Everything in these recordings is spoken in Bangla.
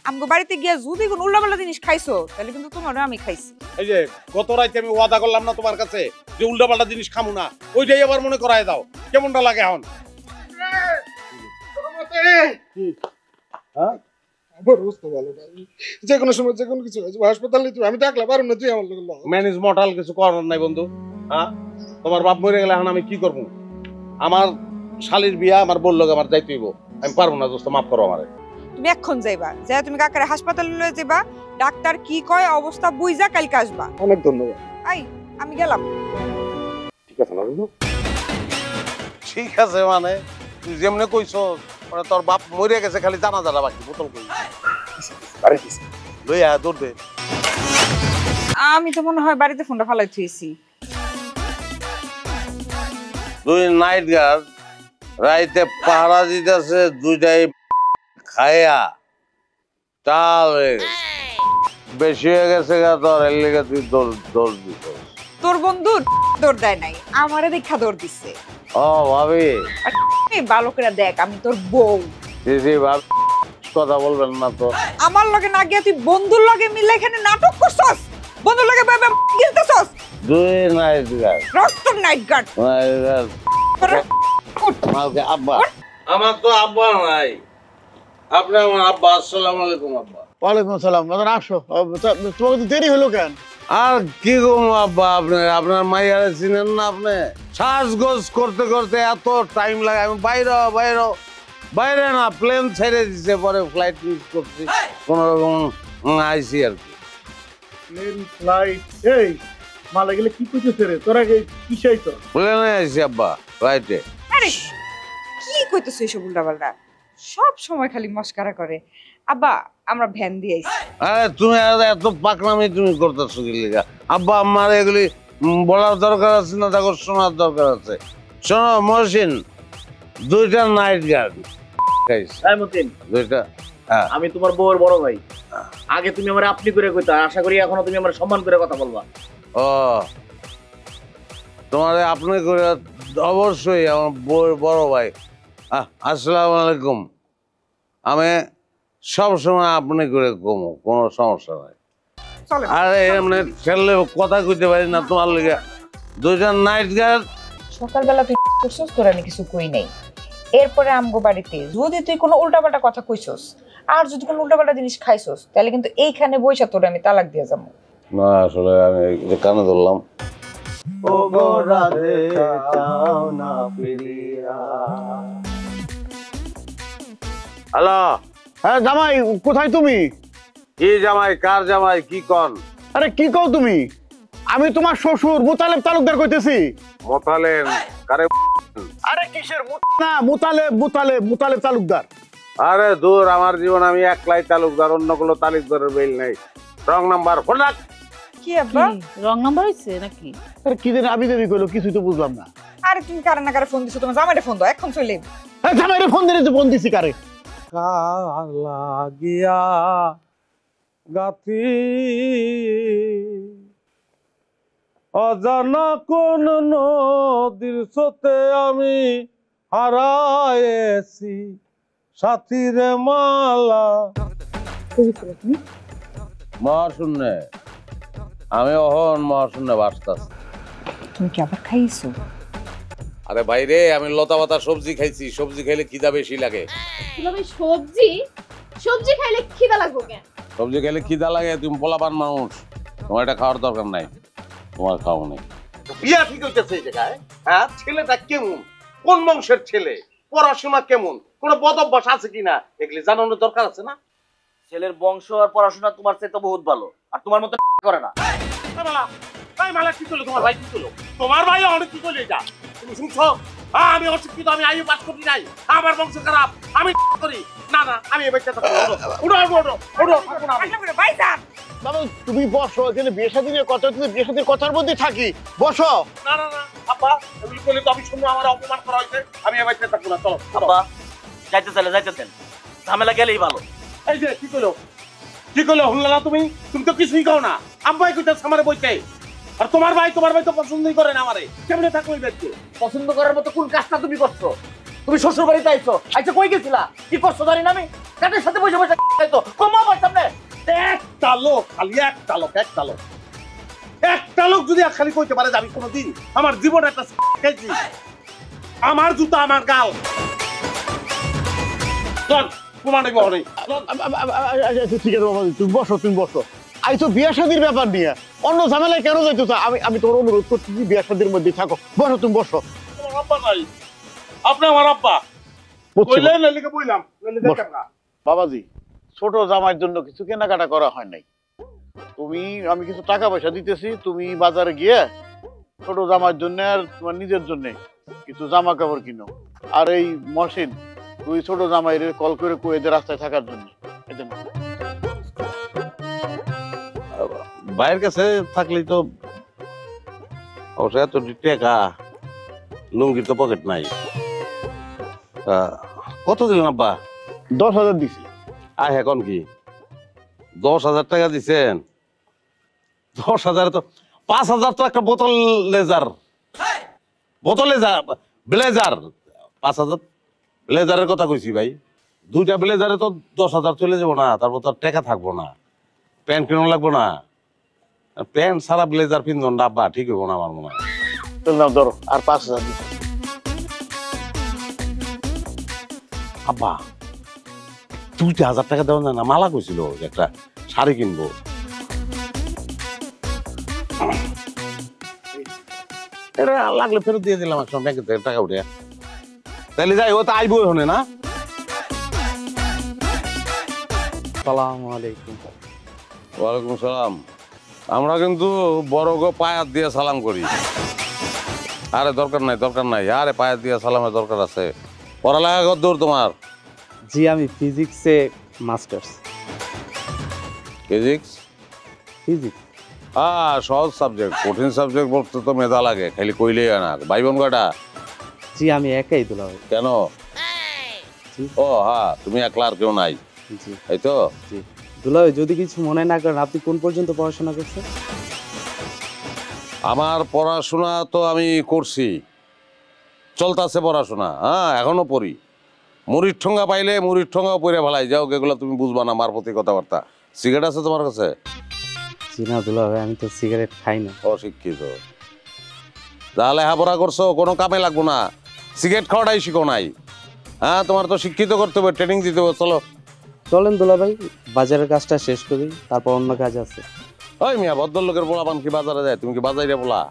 আমগো বাড়িতে গিয়া যদি কোন উল্টাপাল্টা জিনিস খাইছো তাহলে কিন্তু তোমারও আমি খাইছি। এই যে গত রাতে আমি ওয়াদা করলাম না তোমার কাছে যে উল্টাপাল্টা জিনিস খামু না, ওইটাই আবার মনে করায় দাও। কেমনটা লাগে এখন? যে কোনো সময় যে কোনো কিছু হাসপাতালে তুই আমি ডাকলাম পারুম না, তুই আমার লোক ম্যানেজ মটাল কিছু করার নাই বন্ধু। হ্যাঁ, তোমার বাপ মরে গেলে এখন আমি কি করবো? আমার শালির বিয়া আমার বললো আমার যাইতে হইব, আমি পারবো না দোস্ত, মাফ করো আমারে। তুমি এখন যাইবা, যাই তুমি কাকারে হাসপাতালে লয়ে যাবা, ডাক্তার কি কয় অবস্থা বুঝা কালকে আসবা। অনেক ধন্যবাদ। আই আমি গেলাম। ঠিক আছে না বন্ধু? ঠিক আছে মানে তুই যেমনে কইছ, মানে তোর বাপ মরে গেছে, খালি জানা জানা বাকি বোতল কই আরে কি লইয়া দৌড় দে। আমি তো মনে হয় বাড়িতে ফোনটা ফালাই থুইছি। দুই নাইট গার্ড রাইতে পাহারা দিতেছে, দুইটাই খায়া চাল বেশি হয়ে গেছে গা, তোর এর লেগে তুই দৌড় দিছ। তোর বন্ধু দৌড় দেয় নাই, আমারে দেখা দৌড় দিচ্ছে। ও ভাবি, ভালো করে দেখ আমি তোর বউ। দিদি ভাবি কথা বলবেন না তো। আমার লগে না গিয়া তুই বন্ধুর লগে মিলে এখানে নাটক করছস, বন্ধুর লগে বাইবে গিলতেছস। দুই নাইট গার্ড, রক্ত নাইট গার্ড। আব্বা, আমার তো আব্বা নাই, আপনি আমার আব্বা। আসসালামু আলাইকুম আব্বা। ওয়ালাইকুম আসসালাম। আসো, তোমাকে তো দেরি হলো কেন? আর কি গো আব্বা, আপনার মাইয়ারে চিনেন না? আপনি সাজগোজ করতে করতে এত টাইম লাগে, আমি বাইরে না প্লেন ছেড়ে দিছে, পরে ফ্লাইট মিস করছি, কোন রকম আইসি আর কি। প্লেন ফ্লাইট এই মালা গেলে কি কইতেছে রে তোরা, কি চাইতো? প্লেনে আইসি আব্বা, ফ্লাইটে। আরে কি কইতেছ এসব উল্টাপাল্টা? সব সময় খালি মস্কারা করে। আব্বা আমরা ভ্যান দিয়ে আইছি। আরে তুমি এত পাকনামি তুমি করতেছো কি লিগা? আব্বা আমার এগুলি বলার দরকার আছে না, দেখো শোনার দরকার আছে। শোনো মহসিন, দুইটা নাইট গার্ড দুইটা। আমি তোমার বউয়ের বড় ভাই, আগে তুমি আমার আপনি করে কইতা, আশা করি এখনো তুমি আমার সম্মান করে কথা বলবা। ও তোমার আপনি করে অবশ্যই, আমার বউয়ের বড় ভাই। আসসালামু আলাইকুম। আমি সব সময় আপনি করে কমো, কোনো সমস্যা নাই। আরে এমনি ছেলে কথা কইতে পারি না তোমার লিগে। দুইটা নাইট গার্ড। সকালবেলা তুই করছস, তোর আমি কিছু কই নাই। এরপরে আমগো বাড়িতে যদি তুই কোনো উল্টাপাল্টা কথা কইছস, আর যদি কোনো উল্টাপাল্টা জিনিস খাইছস, তাহলে কিন্তু এইখানে বইসা তোর আমি তালাক দিয়ে যাবো। না আসলে আমি কানে ধরলাম। ও গো রাধে চাও না ফিরিয়া। হ্যালো। হ্যাঁ জামাই, কোথায় তুমি? কি জামাই? কার জামাই? কি কন? আরে কি কও তুমি? আমি তোমার শ্বশুর মুতালেব তালুকদার কইতেছি। মোতালেব? কারে? আরে কিসের না, মুতালেব তালুকদার। আরে দূর, আমার জীবন আমি একলাই তালুকদার, অন্য কোনো তালুকদারের বেল নাই। রং নাম্বার ফোন রাখ। কি আব্বা রং নাম্বার হইছে নাকি? আরে কি দিন আবি দেবী কইলো, কিছুই তো বুঝলাম না। আরে তুমি কারে না কারে ফোন দিছো? তোমার জামাইরে ফোন দাও, এখন চলে। হ্যাঁ জামাইরে ফোন দিলে তো ফোন দিছি কারে? লাগিয়া গাতি অজানা কোন নদীর স্রোতে আমি হারায়েছি সাথীরে মালা। মহাশূন্যে আমি অহন মহাশূন্যে বাসতাছি। তুমি কি আবার খাইছো? আরে বাইরে আমি লতা পাতা সবজি খাইছি, সবজি খাইলে খিদা বেশি লাগে। সবজি খাইলে খিদা লাগবে কেন? সবজি খাইলে খিদা লাগে, তুমি পোলাপান মানুষ, তোমার এটা খাওয়ার দরকার নাই, তোমার খাওয়া নেই। বিয়া ঠিক হইতেছে এই জায়গায়। হ্যাঁ, ছেলেটা কেমন, কোন বংশের ছেলে, পড়াশোনা কেমন, কোন বদ অভ্যাস আছে কিনা, এগুলি জানানোর দরকার আছে না? ছেলের বংশ আর পড়াশোনা তোমার চাইতে বহুত ভালো, আর তোমার মতো করে না। তোমার ভাই কি করলো? তোমার ভাই অনেক কি করলে এটা তুমি শুনছো? আমি অশিক্ষিত, আমি আইও পাস করতে নাই, আমার বংশ খারাপ, আমি করি না। না আমি এই বাচ্চাটা বাবা তুমি বসো, এখানে বিয়ে শাদী নিয়ে কথা হচ্ছে, বিয়ে শাদীর কথার মধ্যে থাকি, বসো। না না না আব্বা, এগুলি করলে তো আমি শুনবো আমার অপমান করা হয়েছে, আমি এই বাচ্চাটা থাকবো না। চলো আব্বা, যাইতে চাইলে যাইতে দেন, ঝামেলা গেলেই ভালো। এই যে কি করলো শুনলে না তুমি? তুমি তো কিছুই খাও না, আব্বাই কইতাছে আমারে বইতে। আর তোমার ভাই তো পছন্দই করে না আমারে, কেমনে থাকো এই ব্যক্তি? পছন্দ করার মতো কোন কাজটা তুমি করছো? তুমি শ্বশুর বাড়িতে আইছো, কই গেছিলা, কি করছো জানি না আমি? কাদের সাথে বসে বসে খাইতো, কমা লোক খালি একটা লোক যদি খালি কইতে পারে যে আমি কোনোদিন আমার জীবনে একটা খেয়েছি, আমার জুতা আমার গাল, চল প্রমাণ নেই। ঠিক আছে বাবা, তুমি বসো। আই তো বিয়ে শাদির ব্যাপার নিয়ে অন্য ঝামেলায় কেন যাইতো? আমি আমি তোমার অনুরোধ করছি বিয়ে শাদির মধ্যে থাকো। তুমি বসো। আমার আব্বা নাই, আপনি আমার আব্বা কইলেন না লিখে বইলাম দেখেন না। বাবাজি, ছোট জামাইয়ের জন্য কিছু কেনাকাটা করা হয় নাই। আমি কিছু টাকা পয়সা দিতেছি, তুমি বাজারে গিয়ে ছোট জামাইয়ের জন্য আর তোমার নিজের জন্য কিছু জামা কাপড় কিনো। আর এই মহসিন, তুই ছোট জামাইয়ের কল করে কয়ে দে রাস্তায় থাকার জন্য। ভাইয়ের কাছে থাকলেই তো অবশ্য এত টাকা, লুঙ্গির তো পকেট নাই। কত দিলেন আব্বা? 10,000 দিছি। এখন কি 10,000 টাকা দিছেন? 10,000 তো 5,000 তো একটা ব্লেজার 5,000 ব্লেজারের কথা কইছি ভাই। 2টা ব্লেজারে তো 10,000 চলে যাবো না, তারপর তো টাকা থাকবো না, প্যান্ট কিনো লাগবো না। প্যান্ট সারা ব্লেজার পিন্ধন আব্বা ঠিক হবো না আমার মনে হয়। ধরো আর 5,000 দিছি। আব্বা 2,000 টাকা দেওয়া যায় না? মালা কইছিল যে একটা শাড়ি কিনবো। এটা লাগলে ফেরত দিয়ে দিলাম একসময় ব্যাংকের থেকে টাকা উঠে। তাহলে যাই, ও তো আইবো হনে না। আসসালামু আলাইকুম। ওয়ালাইকুম সালাম। আমরা কিন্তু বড় গো পায়াত দিয়ে সালাম করি। আরে দরকার নাই, আরে পায়াত দিয়ে সালামের দরকার আছে। পড়ালেখা কত দূর তোমার? জি আমি ফিজিক্সে মাস্টার্স। ফিজিক্স? সহজ সাবজেক্ট, কঠিন সাবজেক্ট বলতে তো মেধা লাগে, খালি কইলেই হয় না। ভাই বোন কয়টা? জি আমি একাই দুলাভাই। কেন? জি। ও হ্যাঁ, তুমি একলা আর কেউ নাই, জি এই তো? জি দুলাভাই, যদি কিছু মনে না করেন, আপনি কোন পর্যন্ত পড়াশোনা করছেন? আমার পড়াশোনা তো আমি করছি, চলতেছে পড়াশোনা। এখনো পড়ি। মুড়ির ঠোঙ্গা পাইলে মুড়ির ঠোঙ্গাও পড়ে ভালাই যাও, এগুলো তুমি বুঝবা না। মার প্রতি কথাবার্তা। সিগারেট আছে তোমার কাছে? জি না দুলাভাই, আমি তো সিগারেট খাই না। অশিক্ষিত। তাহলে হাবরা করছো, কোনো কামে লাগবো না। সিগারেট খাওয়াটাই শিখো নাই। তোমার তো শিক্ষিত করতে হবে, ট্রেনিং দিতে হবে। চলো চলেন দুলাভাই, বাজারের কাজটা শেষ করি, তারপর অন্য কাজ আছে। ওই মিয়া, ভদ্রলোকের পোলা পান কি বাজারে যায়? তুমি কি বাজারে বলা?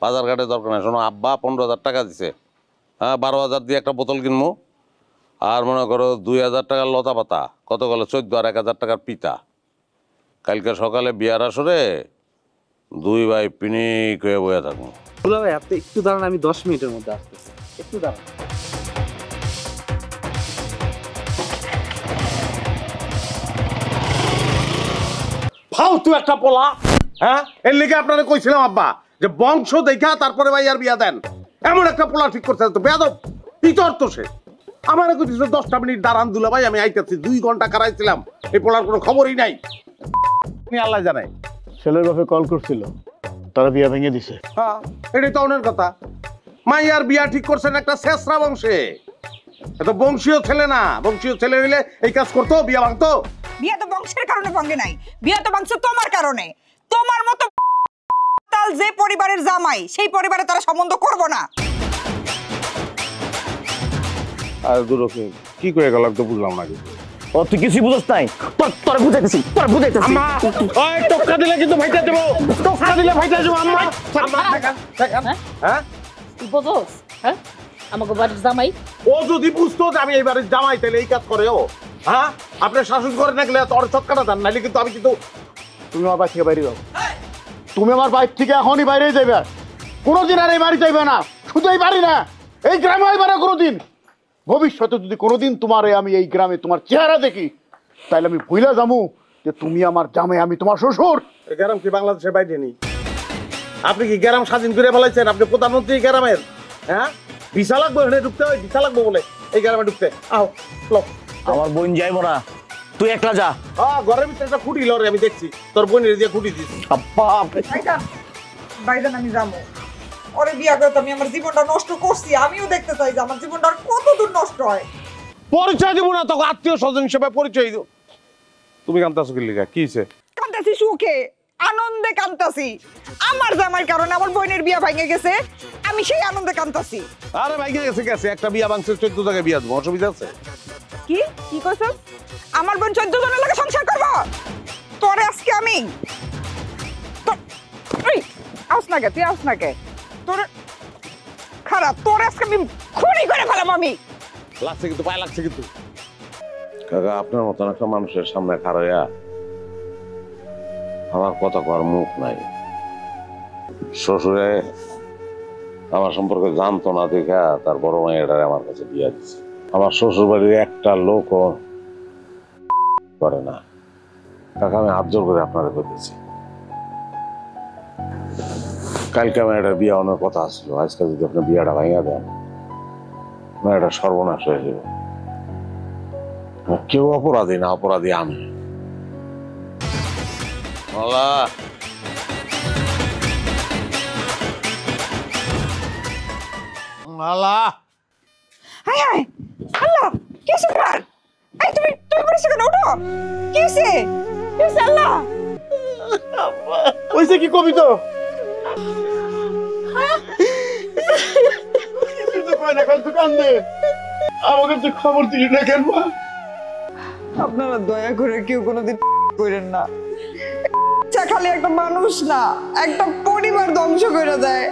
বাজার ঘাটে দরকার নাই। শোনো, আব্বা 15,000 টাকা দিছে। 12,000 দিয়ে একটা বোতল কিনবো। আর মনে করো 2,000 টাকার লতা পাতা, কত গেল 14 আর 1,000 টাকার পিতা। কালকে সকালে বিয়ার আসরে 2 ভাই পিনিক হয়ে বয়ে থাকবো। দুলাভাই আপনি একটু দাঁড়ান, আমি 10 মিনিটের মধ্যে আসতেছি, একটু দাঁড়ান। ফালতু একটা পোলা। এর লিগে আপনারা কইছিলাম আব্বা যে বংশ দেখা তারপরে ভাই আর বিয়া দেন। এমন একটা পোলা ঠিক করতে তো বেয়াদব, পিতর তো সে। আমার কইছিল 10টা মিনিট দাঁড়ান দুলা ভাই, আমি আইতাছি। 2 ঘন্টা কারাইছিলাম, এই পোলার কোনো খবরই নাই। আল্লাহ জানে। ছেলের বাপে কল করছিল, তারা বিয়া ভেঙে দিছে। এটাই তো অনেক কথা। মাইয়ার বিয়া ঠিক করছেন একটা শেষরা বংশে। এত বংশীয় ছেলে না, বংশীয় ছেলে হইলে এই কাজ করতো, বিয়া ভাঙতো। বিয়া তো বংশের কারণে ভাঙে নাই, বিয়া তো ভাঙছে তোমার কারণে। তোমার মতো তাল যে পরিবারের জামাই, সেই পরিবারে তারা সম্বন্ধ করব না। আর দুরকে কি করে গেল তো বুঝলাম না কিছু। ও তুই কিছু বুঝছ নাই? তোর বুঝাইতেছি। আম্মা, ওই টক্কা দিলে কিন্তু ভাইটা দেব। টক্কা দিলে ভাইটা দেব আম্মা। তুই বুঝোস? হ্যাঁ, আমাকে বাড়ির জামাই। ও যদি বুঝতো যে আমি এই বাড়ির জামাই, তাহলে এই কাজ করে ও। আপনি শাসন করে না গেলে তোর চক্কাটা দেন, নাইলে কিন্তু আমি কিন্তু। তুমি আমার বাড়ি থেকে বাইরে যাও। তুমি আমার বাড়ি থেকে এখনই বাইরে যাবে। কোনোদিন আর এই বাড়ি যাইবে না। শুধু এই বাড়ি না, এই গ্রামে হইবে না কোনোদিন। ভবিষ্যতে যদি কোনোদিন আমি এই গ্রামে তোমার চেহারা দেখি, তাহলে আমি ভুলে যাবো যে তুমি আমার জামাই, আমি তোমার শ্বশুর। এই গ্রাম কি বাংলাদেশের বাইরে নেই? আপনি কি গ্রাম স্বাধীন করে ফেলাইছেন? আপনি প্রধানমন্ত্রী গ্রামের। ভিসা লাগবে, এখানে ঢুকতে হয়, ভিসা লাগবে বলে এই গ্রামে ঢুকতে। আও লো। আমার বোন যাইবো না, তুই একলা যা। ঘরের ভিতরে একটা খুঁটি লরে, আমি দেখছি তোর বোনের দিয়ে খুঁটি দিস। বাইজান আমি যাবো, ওরে বিয়া করে তো আমি আমার জীবনটা নষ্ট করছি। আমিও দেখতে চাই যে আমার জীবনটা আর কত দূর নষ্ট হয়। পরিচয় দিব না তোকে, আত্মীয় স্বজন হিসেবে পরিচয় দিব। তুমি কান্তাছো কি লিগা? কি হইছে? কান্তাছি সুখে, আনন্দে কান্তাছি। আমার জামাইয়ের কারণে আমার বোনের বিয়া ভেঙে গেছে, আমি সেই আনন্দে কান্তাছি। আরে ভাই গেছে একটা বিয়া ভাঙছে, 14 জায়গায় বিয়া দেবো, অসুবিধা আছে? কি কি কইছ? আমার বোন 14 জনের লাগে সংসার করব? তোরে আজকে আমি এই আউস না কে, তুই আউস না কে? তোর খারাপ, তোরে আজকে আমি খুনি করে ফেলাম আমি। লাগছে কিন্তু, পায়ে লাগছে কিন্তু। কাকা, আপনার মতন একটা মানুষের সামনে খাড়াইয়া আমার কথা কর মুখ নাই। শ্বশুরে আমার সম্পর্কে জানতো না দেখা তার বড় মাইয়াটারে আমার কাছে বিয়া দিচ্ছে। আমার শ্বশুর বাড়ির একটা লোকও করে না। কাকা, আমি হাত জোর করে আপনারা করতেছি, কালকে আমার একটা বিয়া অনেক কথা আসলো, আজকে যদি আপনি বিয়াটা ভাঙিয়া দেন, মেয়েটা সর্বনাশ হয়ে যাবে। কেউ অপরাধী না, অপরাধী আমি। আল্লাহ, আল্লাহ, হায় হায় আল্লাহ, কি হইছে কার? এই তুমি তুমি পড়েছো কেন? ওঠো, কি হইছে? কি হইছে আল্লাহ? হইছে কি কবি তো? আমাকে তো খবর দিলি না কেন? আপনারা দয়া করে কেউ কোনোদিন করেন না। খালি একটা মানুষ না, একটা পরিবার ধ্বংস করে দেয়।